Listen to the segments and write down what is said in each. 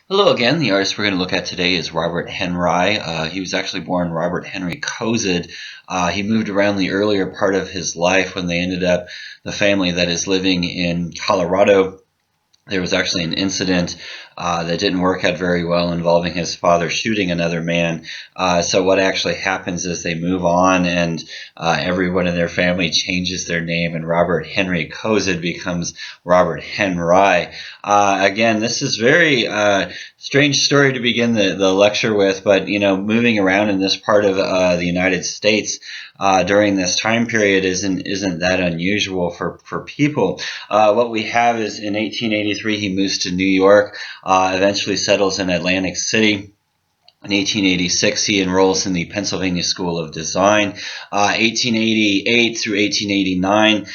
Hello again. The artist we're going to look at today is Robert Henri. He was actually born Robert Henry Cozad. He moved around the earlier part of his life when they ended up, the family that is living in Colorado. There was actually an incident that didn't work out very well involving his father shooting another man. So what actually happens is they move on, and everyone in their family changes their name, and Robert Henry Cozad becomes Robert Henri. Again, this is very strange story to begin the lecture with, but moving around in this part of the United States during this time period isn't that unusual for people. What we have is in 1883 he moves to New York, eventually settles in Atlantic City. In 1886, he enrolls in the Pennsylvania School of Design. 1888 through 1889,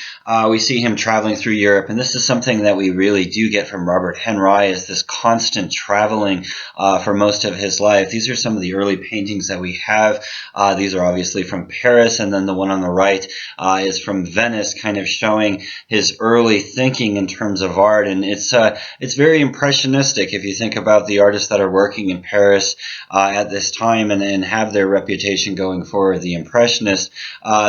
we see him traveling through Europe, and this is something that we really do get from Robert Henri, is this constant traveling for most of his life. These are some of the early paintings that we have. These are obviously from Paris, and then the one on the right is from Venice, kind of showing his early thinking in terms of art, and it's very impressionistic if you think about the artists that are working in Paris at this time and have their reputation going forward, the Impressionists.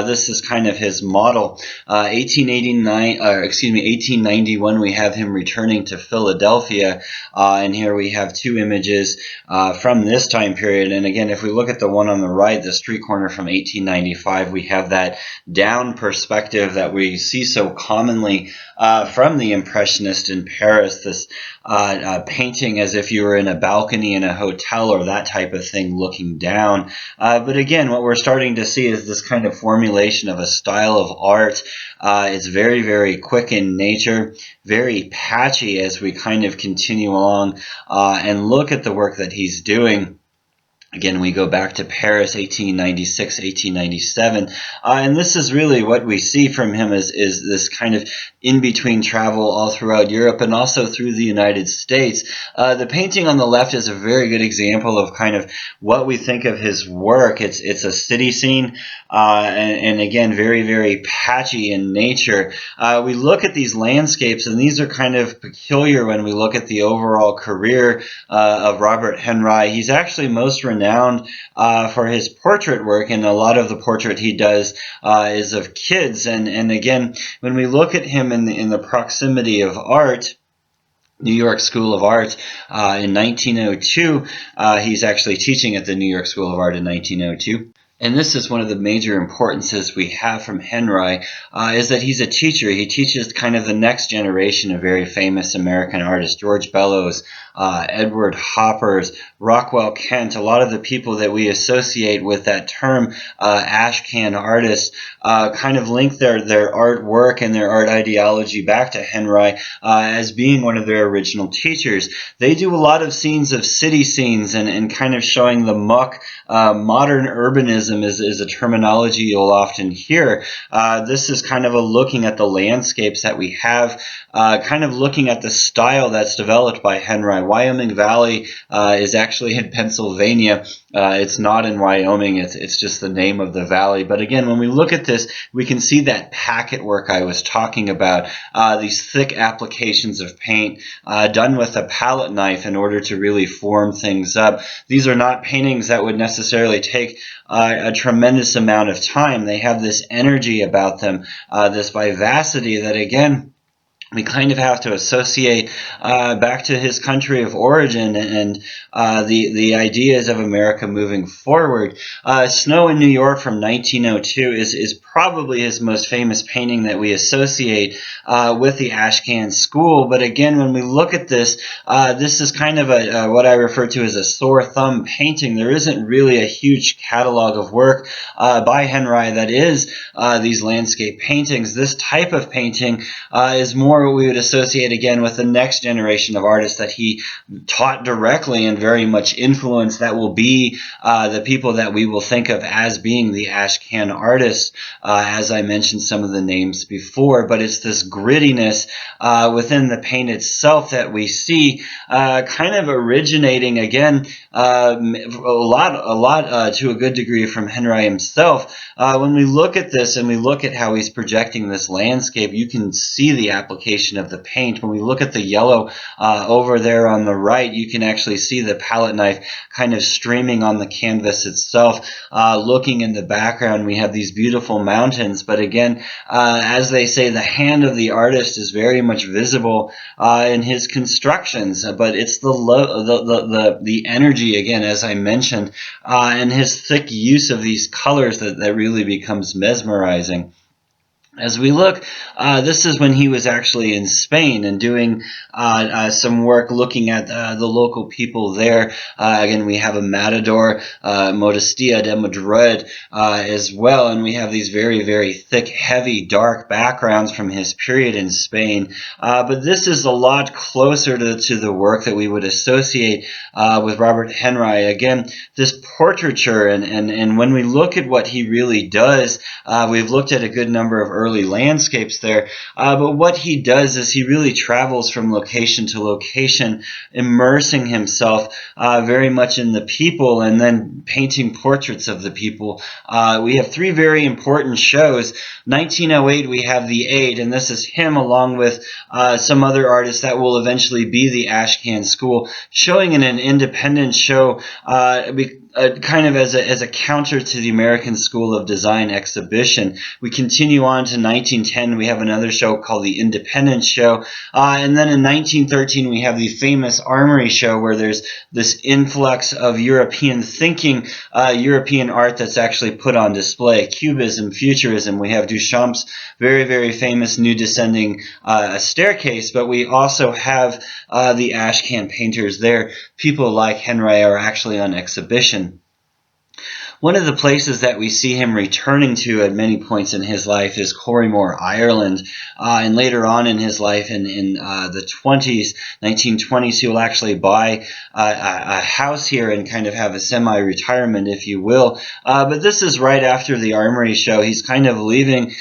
This is kind of his model. 1891, we have him returning to Philadelphia, and here we have two images from this time period. And again, if we look at the one on the right, the street corner from 1895, we have that down perspective that we see so commonly from the Impressionist in Paris, this painting as if you were in a balcony in a hotel or that type of thing looking down. But again, what we're starting to see is this kind of formulation of a style of art. It's very, very quick in nature, very patchy as we kind of continue along and look at the work that he's doing. Again, we go back to Paris, 1896, 1897, and this is really what we see from him is this kind of in-between travel all throughout Europe and also through the United States. The painting on the left is a very good example of kind of what we think of his work. It's a city scene, and again, very, very patchy in nature. We look at these landscapes, and these are kind of peculiar when we look at the overall career of Robert Henri. He's actually most renowned for his portrait work, and a lot of the portrait he does is of kids. And again, when we look at him in the proximity of art, New York School of Art in 1902, he's actually teaching at the New York School of Art in 1902. And this is one of the major importances we have from Henri, is that he's a teacher. He teaches kind of the next generation of very famous American artists, George Bellows, Edward Hoppers, Rockwell Kent, a lot of the people that we associate with that term, ashcan artists, kind of link their artwork and their art ideology back to Henri as being one of their original teachers. They do a lot of scenes of city scenes and kind of showing the muck. Modern urbanism is a terminology you'll often hear. This is kind of a looking at the landscapes that we have, kind of looking at the style that's developed by Henri. Wyoming Valley is actually in Pennsylvania. It's not in Wyoming. It's just the name of the valley. But again, when we look at this, we can see that packet work I was talking about, these thick applications of paint done with a palette knife in order to really form things up. These are not paintings that would necessarily take a tremendous amount of time. They have this energy about them, this vivacity that, again, we kind of have to associate back to his country of origin and the ideas of America moving forward. Snow in New York from 1902 is probably his most famous painting that we associate with the Ashcan school. But again, when we look at this, this is kind of what I refer to as a sore thumb painting. There isn't really a huge catalog of work by Henri that is these landscape paintings. This type of painting is more what we would associate again with the next generation of artists that he taught directly and very much influenced, that will be the people that we will think of as being the Ashcan artists, as I mentioned some of the names before. But it's this grittiness within the paint itself that we see kind of originating again a lot to a good degree from Henri himself. When we look at this and we look at how he's projecting this landscape, you can see the application application of the paint. When we look at the yellow over there on the right, you can actually see the palette knife kind of streaming on the canvas itself. Looking in the background, we have these beautiful mountains, but again, as they say, the hand of the artist is very much visible in his constructions, but it's the energy, again, as I mentioned, and his thick use of these colors that really becomes mesmerizing. As we look, this is when he was actually in Spain and doing some work looking at the local people there. Again, we have a matador, Modestia de Madrid, as well, and we have these very, very thick, heavy, dark backgrounds from his period in Spain. But this is a lot closer to the work that we would associate with Robert Henri. Again, this portraiture, and when we look at what he really does, we've looked at a good number of early landscapes there, but what he does is he really travels from location to location, immersing himself very much in the people and then painting portraits of the people. We have three very important shows. 1908, we have The Aid, and this is him along with some other artists that will eventually be the Ashcan School, showing in an independent show kind of as a counter to the American School of Design exhibition. We continue on to 1910. We have another show called the Independence Show. And then in 1913, we have the famous Armory Show, where there's this influx of European thinking, European art that's actually put on display. Cubism, Futurism. We have Duchamp's very, very famous New Descending Staircase, but we also have the Ashcan painters there. People like Henri are actually on exhibition. One of the places that we see him returning to at many points in his life is Corrymore, Ireland. And later on in his life, in the 1920s, he will actually buy a house here and kind of have a semi-retirement, if you will. But this is right after the Armory Show. He's kind of leaving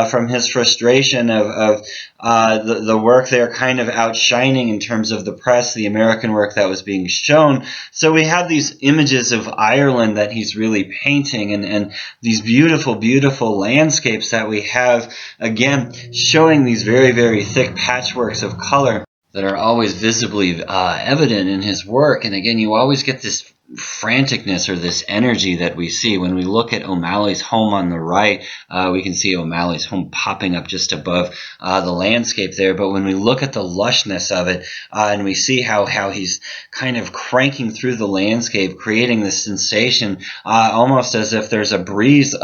from his frustration of the work there kind of outshining in terms of the press, the American work that was being shown. So we have these images of Ireland that he's really painting, and these beautiful, beautiful landscapes that we have, again, showing these very, very thick patchworks of color that are always visibly evident in his work. And again, you always get this franticness or this energy that we see. When we look at O'Malley's home on the right, we can see O'Malley's home popping up just above the landscape there. But when we look at the lushness of it, and we see how he's kind of cranking through the landscape, creating this sensation, almost as if there's a breeze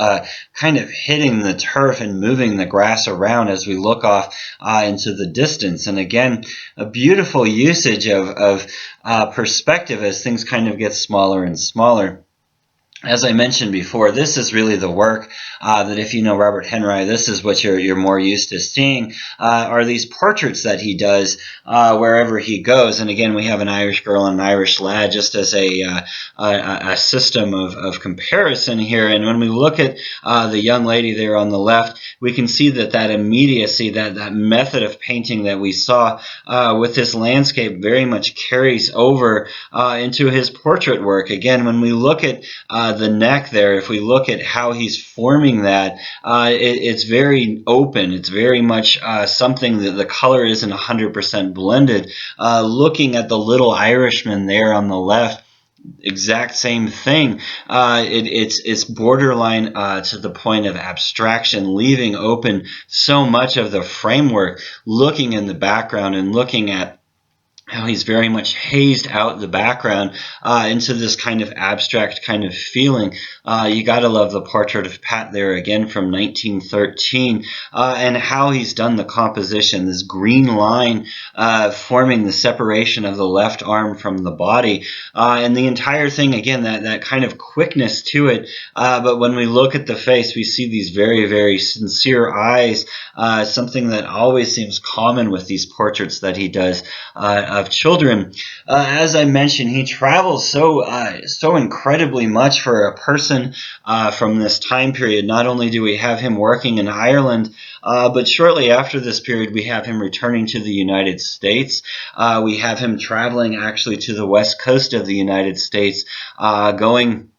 kind of hitting the turf and moving the grass around as we look off into the distance. And again, a beautiful usage of perspective as things kind of get smaller and smaller. As I mentioned before, this is really the work that, if you know Robert Henri, this is what you're more used to seeing, are these portraits that he does wherever he goes. And again, we have an Irish girl and an Irish lad just as a system of comparison here. And when we look at the young lady there on the left, we can see that immediacy, that method of painting that we saw with this landscape very much carries over into his portrait work. Again, when we look at the neck there, if we look at how he's forming that, it's very open. It's very much something that the color isn't 100% blended. Looking at the little Irishman there on the left, exact same thing. It's borderline to the point of abstraction, leaving open so much of the framework, looking in the background and looking at how he's very much hazed out the background into this kind of abstract kind of feeling. You got to love the portrait of Pat there again from 1913, and how he's done the composition, this green line forming the separation of the left arm from the body, and the entire thing, again, that kind of quickness to it. But when we look at the face, we see these very, very sincere eyes, something that always seems common with these portraits that he does of children. As I mentioned, he travels so incredibly much for a person from this time period. Not only do we have him working in Ireland, but shortly after this period, we have him returning to the United States. We have him traveling actually to the west coast of the United States, going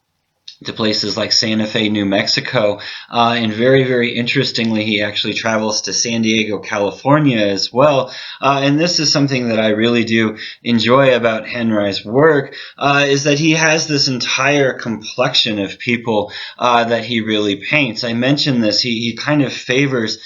to places like Santa Fe, New Mexico, and very, very interestingly, he actually travels to San Diego, California as well. And this is something that I really do enjoy about Henri's work, is that he has this entire complexion of people that he really paints. I mentioned this, he kind of favors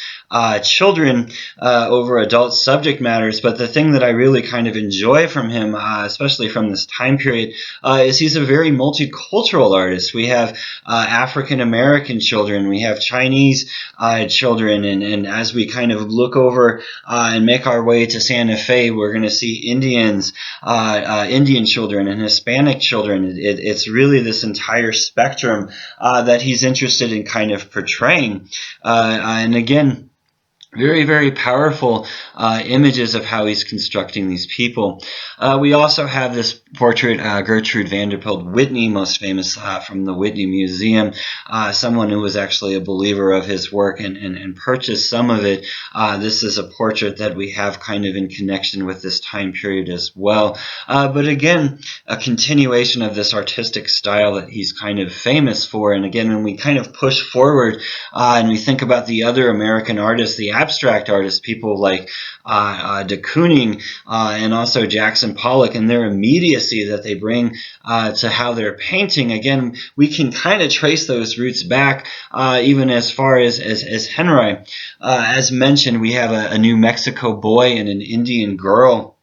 children over adult subject matters, but the thing that I really kind of enjoy from him, especially from this time period, is he's a very multicultural artist. We have African American children, we have Chinese children, and as we kind of look over and make our way to Santa Fe, we're going to see Indians, Indian children, and Hispanic children. It's really this entire spectrum that he's interested in kind of portraying. And again, very, very powerful images of how he's constructing these people. We also have this portrait, Gertrude Vanderbilt Whitney, most famous from the Whitney Museum, someone who was actually a believer of his work and purchased some of it. This is a portrait that we have kind of in connection with this time period as well. But again, a continuation of this artistic style that he's kind of famous for. And again, when we kind of push forward and we think about the other American artists, the abstract artists, people like de Kooning and also Jackson Pollock, and their immediacy that they bring to how they're painting. Again, we can kind of trace those roots back even as far as Henri. As mentioned, we have a New Mexico boy and an Indian girl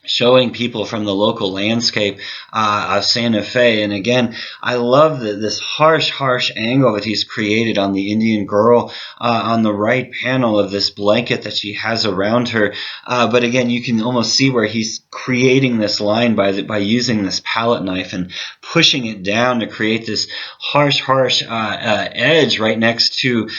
showing people from the local landscape of Santa Fe. And again, I love this harsh angle that he's created on the Indian girl on the right panel of this blanket that she has around her. But again, you can almost see where he's creating this line by using this palette knife and pushing it down to create this harsh edge right next to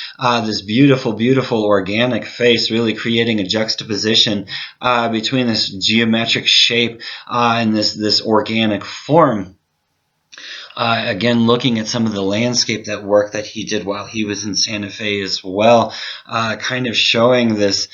this beautiful organic face, really creating a juxtaposition between this geometric shape and this organic form. Again, looking at some of the landscape work that he did while he was in Santa Fe as well, kind of showing this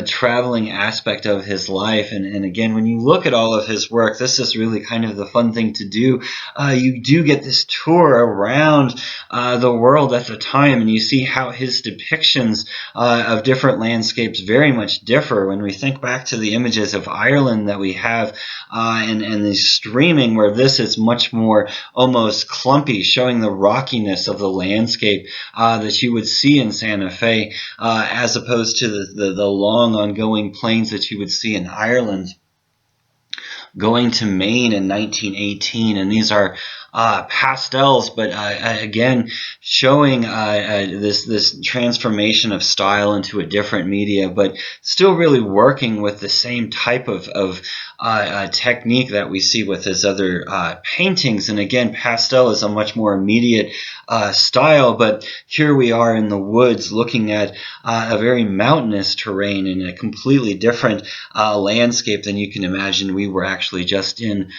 traveling aspect of his life. And again, when you look at all of his work, this is really kind of the fun thing to do. You do get this tour around the world at the time, and you see how his depictions of different landscapes very much differ. When we think back to the images of Ireland that we have and the streaming, where this is much more almost clumpy, showing the rockiness of the landscape that you would see in Santa Fe, as opposed to the long ongoing plains that you would see in Ireland. Going to Maine in 1918, and these are pastels, but again, showing this transformation of style into a different media, but still really working with the same type of technique that we see with his other paintings. And again, pastel is a much more immediate style, but here we are in the woods looking at a very mountainous terrain and a completely different landscape than you can imagine we were actually just in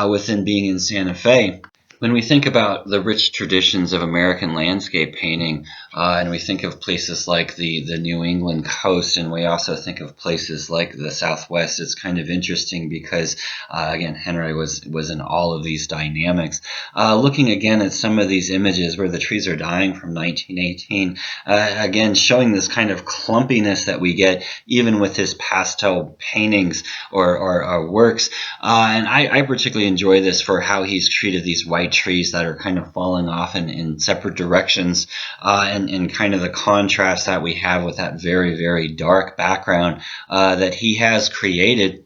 within being in Santa Fe. When we think about the rich traditions of American landscape painting, and we think of places like the New England coast, and we also think of places like the Southwest, it's kind of interesting because, again, Henri was in all of these dynamics. Looking again at some of these images where the trees are dying from 1918, again, showing this kind of clumpiness that we get even with his pastel paintings or works. And I particularly enjoy this for how he's treated these white trees that are kind of falling off in separate directions, and kind of the contrast that we have with that very dark background that he has created.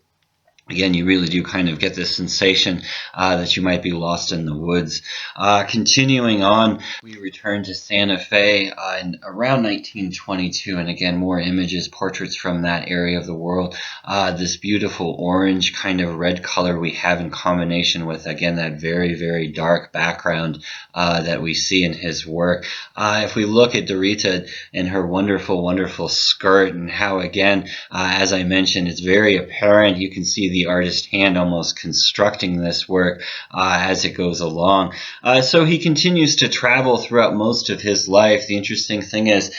Again, you really do kind of get this sensation that you might be lost in the woods. Continuing on, we return to Santa Fe in around 1922, and again, more images, portraits from that area of the world. This beautiful orange kind of red color we have in combination with, again, that very dark background that we see in his work. If we look at Dorita and her wonderful skirt, and how, again, as I mentioned, it's very apparent. You can see the artist hand almost constructing this work as it goes along. So he continues to travel throughout most of his life. The interesting thing is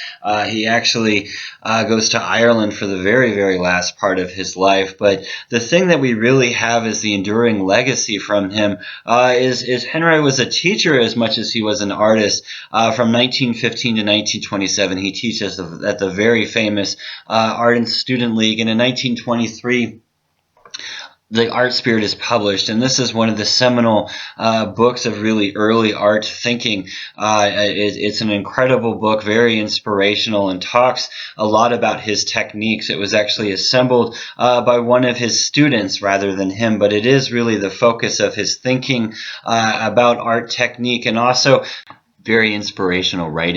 he actually goes to Ireland for the very, very last part of his life. But the thing that we really have as the enduring legacy from him is Henri was a teacher as much as he was an artist. From 1915 to 1927, he teaches at the very famous Art and Student League, and in 1923, the Art Spirit is published, and this is one of the seminal books of really early art thinking. It's an incredible book, very inspirational, and talks a lot about his techniques. It was actually assembled by one of his students rather than him, but it is really the focus of his thinking about art technique, and also very inspirational writing.